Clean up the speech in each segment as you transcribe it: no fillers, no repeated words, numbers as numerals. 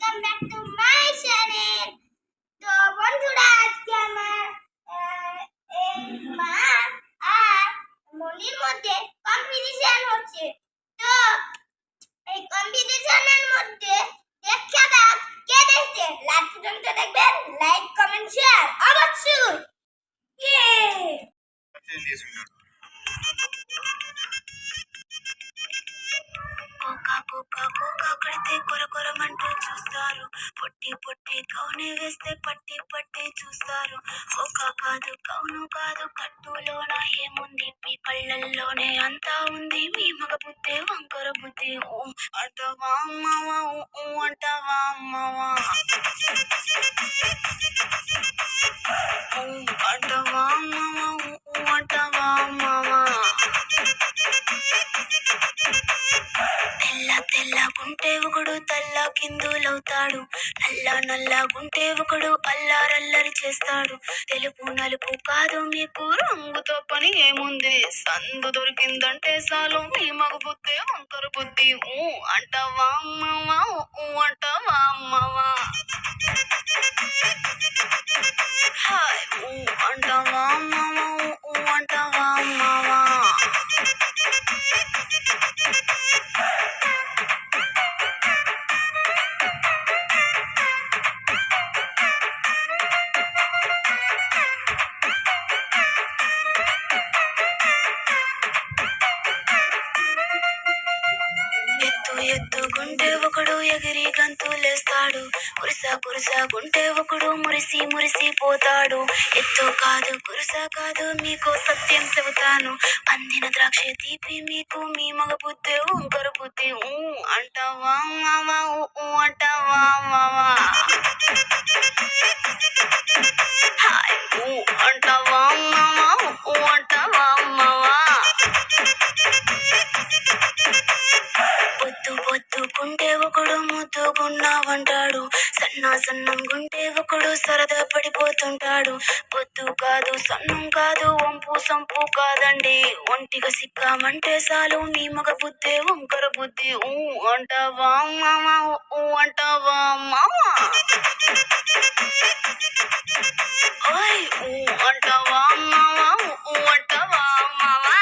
Welcome back to my channel. তো বন্ধুরা, আজকে আমার এই মা আর মনির মধ্যে কম্পিটিশন হচ্ছে। তো এই কম্পিটিশনের মধ্যে দেখা যাক কে দেখছে। লাস্ট পর্যন্ত দেখবেন, লাইক কমেন্ট শেয়ার অবশ্যই। కడితే కొరకొరమంటూ చూస్తారు. పొట్టి పొట్టి కౌని వేస్తే పట్టి పట్టి చూస్తారు. ఒక కాదు కౌను కాదు కట్టులోన ఏముంది, మీ కళ్ళల్లోనే అంతా ఉంది. మీ మగ బుద్ధి వంకర బుద్ధి. ఊ అంటవా అమ్మవా, ఊ అంటవా అమ్మవా, ఊ అంటవా అమ్మవా, ఊ అంటవా అమ్మవా. తెల్ల తెల్లగుంటే ఒకడు తల్ల కిందులవుతాడు. నల్ల నల్లగుంటే ఒకడు అల్లారల్లరి చేస్తాడు. తెలుపు నలుపు కాదు మీకు రంగుతో పని ఏముంది. సందు దొరికిందంటే చాలు మీ మగ బుద్ధి వంకర బుద్ధి. ఊ అంటావా అమ్మవా, ఊ అంటావా అమ్మవా, హాయ్ ఊ అంటావా అమ్మవా, ఊ అంటావా అమ్మవా. ఎత్తుగుంటే ఒకడు ఎగిరి గంతులేస్తాడు. కురుసా ఒకడు మురిసి మురిసి పోతాడు. ఎత్తు కాదు కురుసా కాదు మీకు సత్యం చెబుతాను. అందిన ద్రాక్ష తీపి మీకు మీ మగ బుద్ధి వంకర బుద్ధి. ఊ అంటావా మావా, ఊ అంటావా మావా, హాయ్ ఊ అంటావా మావా, ఊ అంటావా మావా. పొద్దుకుంటే ఒకడు ముద్దుగున్నావంటాడు. సన్నం గుంటే ఒకడు సరదా పడిపోతుంటాడు. పొద్దు కాదు సన్నం కాదు వంపు సంపు కాదండి. ఒంటిగా సిక్కామంటే చాలు మీ మగ బుద్ధి వంకర బుద్ధి. ఊ అంటావా మామా, ఊ అంటావా మామా, ఓయ్ ఊ అంటావా మామా, ఊ అంటావా మామా.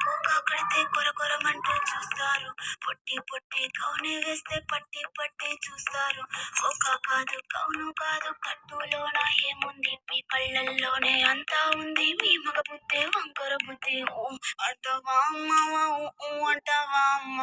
కోకా కడితే కొరకొరమంటూ చూస్తారు. పొట్టి పొట్టి కౌని వేస్తే పట్టి పట్టి చూస్తారు. ఒక కాదు కౌను కాదు కట్టులోన ఏముంది, మీ కళ్ళల్లోనే అంతా ఉంది. మీ మగ బుద్ధి వంకర బుద్ధి. ఊ అంటావా అమ్మవా, ఊ అంటావా అమ్మ.